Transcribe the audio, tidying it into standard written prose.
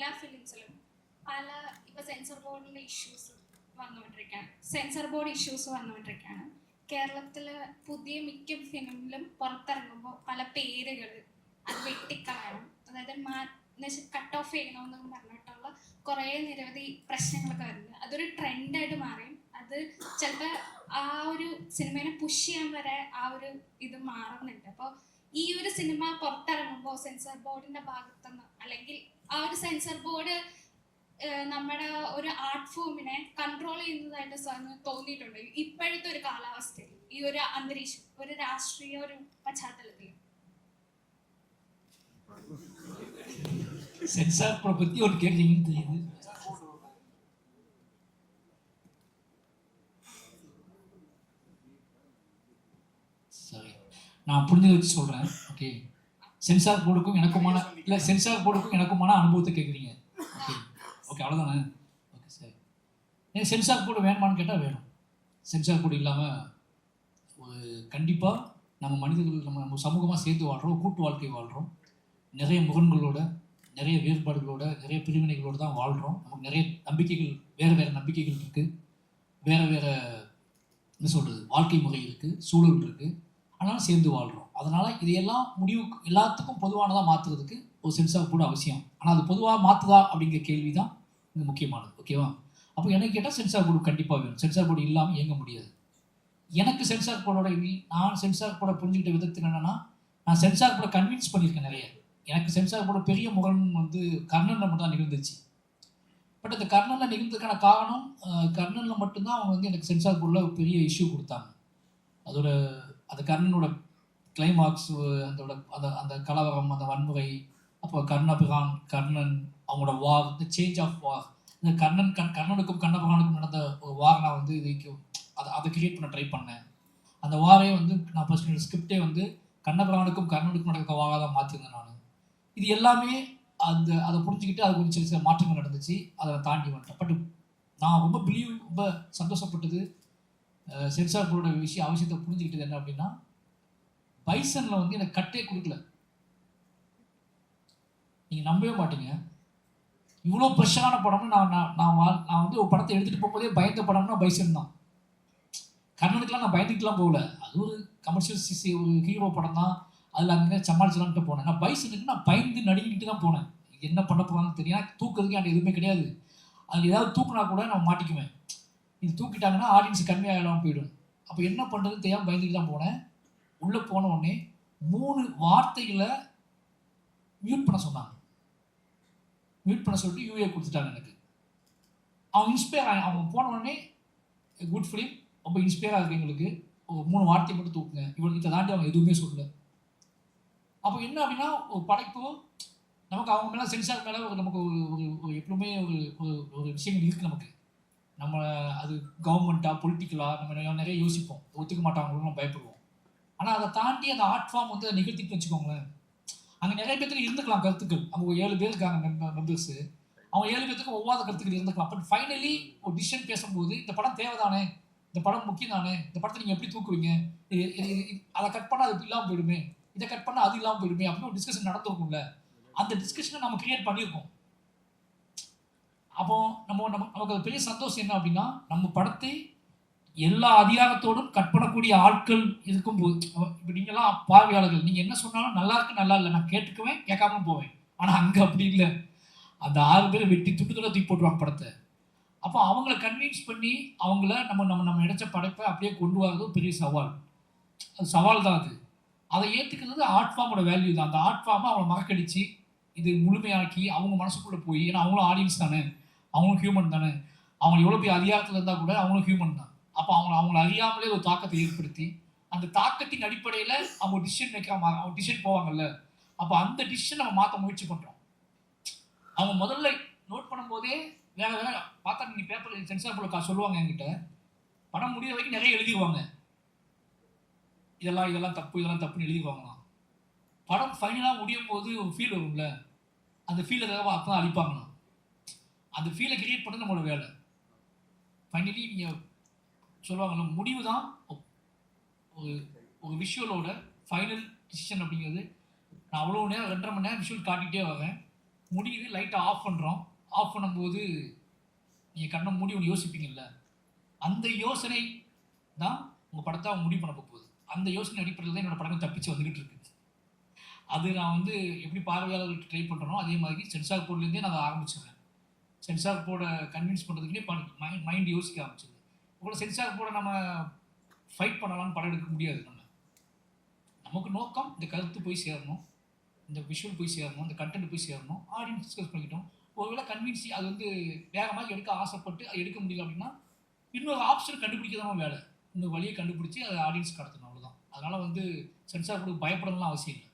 എല്ലാ ഫിലിംസിലും പല ഇപ്പോൾ സെൻസർ ബോർഡിൻ്റെ ഇഷ്യൂസ് വന്നുകൊണ്ടിരിക്കുകയാണ്. സെൻസർ ബോർഡ് ഇഷ്യൂസ് വന്നുകൊണ്ടിരിക്കുകയാണ്. കേരളത്തിൽ പുതിയ മിക്ക ഫിലിമിലും പുറത്തിറങ്ങുമ്പോൾ പല പേരുകൾ അത് വെട്ടിക്കളയണം, അതായത് കട്ട് ഓഫ് ചെയ്യണമെന്നൊക്കെ പറഞ്ഞിട്ടുള്ള കുറേ നിരവധി പ്രശ്നങ്ങളൊക്കെ വരുന്നത്. അതൊരു ട്രെൻഡായിട്ട് മാറി. അത് ചിലപ്പോൾ ആ ഒരു സിനിമയെ പുഷ് ചെയ്യാൻ വരെ ആ ഒരു ഇത് മാറുന്നുണ്ട്. അപ്പോൾ ഈ ഒരു സിനിമ പുറത്തിറങ്ങുമ്പോൾ സെൻസർ ബോർഡിൻ്റെ ഭാഗത്തുനിന്ന്, അല്ലെങ്കിൽ ആ ഒരു സെൻസർ ബോർഡ് നമ്മുടെ ഒരു ആർട്ട് ഫോമിനെ കൺട്രോൾ ചെയ്യുന്നതായിട്ട് തോന്നിയിട്ടുണ്ട് ഇപ്പോഴത്തെ ഒരു കാലാവസ്ഥയിൽ, ഈ ഒരു അന്തരീക്ഷം, ഒരു രാഷ്ട്രീയ ഒരു പശ്ചാത്തലത്തിൽ? சென்சார் போர்டை பற்றி ஒரு கேள்வின்னு தெரியுது. சரி, நான் புரிஞ்சதை வச்சு சொல்கிறேன். ஓகே, சென்சார் போர்டுக்கும் எனக்குமான சென்சார் போர்டுக்கும் எனக்குமான அனுபவத்தை கேட்குறீங்க. ஓகே ஓகே, அவ்வளோதானே? ஓகே சரி. ஏன் சென்சார் போர்டு வேணுமான்னு கேட்டால் வேணும். சென்சார் போர்டு இல்லாமல் கண்டிப்பாக நம்ம மனிதர்கள் நம்ம சமூகமாக சேர்த்து வாழ்கிறோம், கூட்டு வாழ்க்கை வாழ்கிறோம். நிறைய முகன்களோட, நிறைய வேறுபாடுகளோட, நிறைய பிரிவினைகளோடு தான் வாழ்கிறோம். நமக்கு நிறைய நம்பிக்கைகள், வேறு நம்பிக்கைகள் இருக்குது, வேறு என்ன சொல்கிறது, வாழ்க்கை முறை இருக்குது, சூழல் இருக்குது. ஆனாலும் சேர்ந்து வாழ்கிறோம். அதனால் இதையெல்லாம் முடிவுக்கு எல்லாத்துக்கும் பொதுவானதாக மாற்றுறதுக்கு ஒரு சென்சார் போர்டு அவசியம். ஆனால் அது பொதுவாக மாற்றுதா அப்படிங்கிற கேள்வி தான் இங்கே முக்கியமானது. ஓகேவா? அப்போ எனக்கு கேட்டால் சென்சார் போர்டு கண்டிப்பாக வேணும். சென்சார் போர்டு இல்லாமல் இயங்க முடியாது. எனக்கு சென்சார் போர்டோட நான் சென்சார் போர்டை புரிஞ்சுக்கிட்ட விதத்தில் என்னென்னா, நான் சென்சார் போர்டை கன்வின்ஸ் பண்ணியிருக்கேன் நிறைய. எனக்கு சென்சார் போர்டு பெரிய முரண் கர்ணனில் மட்டும் தான் நிகழ்ந்துச்சு. பட் அந்த கர்ணனில் நிகழ்ந்ததுக்கான காரணம், கர்ணனில் மட்டும்தான் அவங்க எனக்கு சென்சார் போர்டில் ஒரு பெரிய இஷ்யூ கொடுத்தாங்க. அதோட அந்த கர்ணனோட கிளைமாக்ஸ், அந்த கலவரம், அந்த வன்முறை, அப்போ கர்ணபிரான், கர்ணன், அவங்களோட வார், இந்த சேஞ்ச் ஆஃப் வார், இந்த கர்ணனுக்கும் கண்ணபிரானுக்கும் நடந்த ஒரு வார் நான் இதுக்கு அதை கிரியேட் பண்ண ட்ரை பண்ணேன். அந்த வாரே நான் ஃபர்ஸ்ட் ஸ்கிரிப்டே கண்ணபிரானுக்கும் கர்ணனுக்கும் நடக்கிற வாராக தான் மாற்றிருந்தேன் நான். இது எல்லாமே அதை புரிஞ்சுக்கிட்டு அது கொஞ்சம் சில மாற்றங்கள் நடந்துச்சு. அதை தாண்டி வந்துட்டேன். பட் நான் ரொம்ப சந்தோஷப்பட்டது சென்சார் போர்டோட அவசியத்தை புரிஞ்சுக்கிட்டது என்ன அப்படின்னா, பைசனில் எனக்கு கட்டே கொடுக்கல. நீங்கள் நம்பவே மாட்டீங்க, இவ்வளோ ப்ரெஷரான படம்னு நான் ஒரு படத்தை எடுத்துகிட்டு போகும்போதே பயந்த படம்னா பைசன் தான். கர்ணனுக்குலாம் நான் பயந்துக்கிட்டுலாம் போகல. அது ஒரு கமர்ஷியல் ஒரு ஹீரோ படம் தான், அதில் அங்கே சமாளிச்சலான்ட்டு போனேன். நான் பைசனுக்கு நான் பயந்து நடுங்கிட்டு தான் போனேன். என்ன பண்ண போகிறான்னு தெரியும். தூக்குறதுக்கு எனக்கு எதுவுமே கிடையாது. அது ஏதாவது தூக்குனா கூட நான் மாட்டிக்குவேன். இது தூக்கிட்டாங்கன்னா ஆடியன்ஸ் கம்மியாகலாம் போயிடும். அப்போ என்ன பண்ணுறதுன்னு தெரியாமல் பயந்துட்டு தான் போனேன். உள்ளே போன உடனே 3 வார்த்தைகளை மியூட் பண்ண சொன்னாங்க. மியூட் பண்ண சொல்லிட்டு யூஏ கொடுத்துட்டாங்க எனக்கு. அவங்க இன்ஸ்பயர் அவங்க போன உடனே குட் ஃபிலிம், ரொம்ப இன்ஸ்பயராக இருக்குது எங்களுக்கு, ஒரு 3 வார்த்தையை மட்டும் தூக்குங்க, இவங்களுக்கு தாண்டி அவங்க எதுவுமே சொல்லலை. அப்போ என்ன அப்படின்னா, ஒரு படைப்பு நமக்கு அவங்க மேலே சென்சார் மேலே நமக்கு ஒரு எப்பவுமே ஒரு விஷயங்கள் இருக்குது நமக்கு. நம்ம அது கவர்மெண்ட்டாக பொலிட்டிக்கலாக நம்ம நிறைய யோசிப்போம், ஒத்துக்க மாட்டாங்களும் நம்ம பயப்படுவோம். ஆனால் அதை தாண்டி அந்த ஆர்ட் ஃபார்ம் நிகழ்த்திட்டு வச்சுக்கோங்களேன், அங்கே நிறைய பேருக்கு இருந்துக்கலாம் கருத்துக்கள். அவங்க 7 பேர் இருக்காங்க மெம்பர்ஸு, அவங்க 7 பேருக்கு ஒவ்வாத கருத்துக்கள் இருந்துக்கலாம். பட் ஃபைனலி ஒரு டிசிஷன் பேசும்போது, இந்த படம் தேவைதானே, இந்த படம் முக்கியம் தானே, இந்த படத்தை நீங்கள் எப்படி தூக்குவீங்க, அதை கட் பண்ணால் அது இல்லாமல் போயிடுமே, இதை கட் பண்ணால் அது இல்லாமல் போயிடுமே அப்படின்னு ஒரு டிஸ்கஷன் நடந்திருக்கும்ல. அந்த டிஸ்கஷனை நம்ம கிரியேட் பண்ணியிருக்கோம். அப்போ நமக்கு அது பெரிய சந்தோஷம் என்ன அப்படின்னா, நம்ம படத்தை எல்லா அதிகாரத்தோடும் கட் பண்ணக்கூடிய ஆட்கள் இருக்கும்போது, இப்போ நீங்களாம் பார்வையாளர்கள், நீங்கள் என்ன சொன்னாலும் நல்லா இருக்கு நல்லா இல்லை நான் கேட்டுக்குவேன், கேட்காம போவேன். ஆனால் அங்கே அப்படி இல்லை. அந்த 6 பேரை வெட்டி துட்டுத்தோட தூக்கி போட்டுருவாங்க படத்தை. அப்போ அவங்கள கன்வின்ஸ் பண்ணி அவங்கள நம்ம நினைச்ச படைப்பை அப்படியே கொண்டு வரது பெரிய சவால். அது சவால் தான். அதை ஏற்றுக்கிறது ஆர்ட் ஃபார்மோட வேல்யூ தான். அந்த ஆர்ட் ஃபார்மை அவங்கள மறக்கடிச்சு இது முழுமையாக்கி அவங்க மனசுக்குள்ளே போய், ஏன்னா அவங்களும் ஆடியன்ஸ் தானே, அவங்களும் ஹியூமன் தானே, அவங்க எவ்வளோ பெரிய அதிகாரத்தில் இருந்தால் கூட அவங்களும் ஹியூமன் தான். அப்போ அவங்கள அறியாமலே ஒரு தாக்கத்தை ஏற்படுத்தி, அந்த தாக்கத்தின் அடிப்படையில் அவங்க டிசிஷன் மேக்கராக அவங்க டிசிஷன் போவாங்கல்ல, அப்போ அந்த டிசிஷன் நம்ம மாற்ற முயற்சி பண்ணுறோம். அவங்க முதல்ல நோட் பண்ணும்போதே வேறு பார்த்தா, நீங்கள் பேப்பர் சென்சார் போர்டில் சொல்லுவாங்க என்கிட்ட, படம் முடிகிற வரைக்கும் நிறைய எழுதிடுவாங்க, இதெல்லாம் தப்புன்னு எழுதிடுவாங்களாம். படம் ஃபைனலாக முடியும் போது ஒரு ஃபீல் வரும்ல, அந்த ஃபீலை அப்போ தான் அழிப்பாங்களாம். அந்த ஃபீலை கிரியேட் பண்ண நம்மளோட வேலை. ஃபைனலி நீங்கள் சொல்லுவாங்கல்ல, முடிவு தான் ஒரு விஷுவலோட ஃபைனல் டிசிஷன் அப்படிங்கிறது. நான் அவ்வளோ நேரம் 2.5 மணி நேரம் விஷுவல் காட்டிகிட்டே வரேன். முடியுது, லைட்டை ஆஃப் பண்ணுறோம். ஆஃப் பண்ணும்போது நீங்கள் கண்ணை மூடி ஒன்று யோசிப்பீங்கல்ல, அந்த யோசனை தான் உங்கள் படத்தை அவங்க முடிவு பண்ண போகுது. அந்த யோசனை அடிப்படையில் தான் என்னோடய படங்கள் தப்பிச்சு வந்துக்கிட்டு இருக்கு. அது நான் வந்து எப்படி பார்வையாளர்களுக்கு ட்ரை பண்ணுறனோ அதே மாதிரி சென்சார் போர்ட்லேருந்தே நான் அதை ஆரம்பிச்சிடுறேன். சென்சார் போர்டை கன்வின்ஸ் பண்ணுறதுக்குனே மைண்ட் யோசிக்க ஆரம்பிச்சிது. உங்களை சென்சார் போர்டை நம்ம ஃபைட் பண்ணலாம்னு படம் எடுக்க முடியாது. நமக்கு நோக்கம் இந்த கருத்து போய் சேரணும், இந்த விஷுவல் போய் சேரணும், இந்த கண்டென்ட் போய் சேரணும், ஆடியன்ஸ் டிஸ்கஸ் பண்ணிக்கிட்டோம். ஒருவேளை கன்வின்ஸ் அது வந்து வேற மாதிரி எடுக்க ஆசைப்பட்டு அது எடுக்க முடியல அப்படின்னா இன்னொரு ஆப்ஷன் கண்டுபிடிக்க தான் வேலை. இன்னொரு வழியை கண்டுபிடிச்சி அதை ஆடியன்ஸ் கடத்தணும், அவ்வளோதான். அதனால் வந்து சென்சார் போர்டு பயப்படணும்லாம் அவசியம் இல்லை.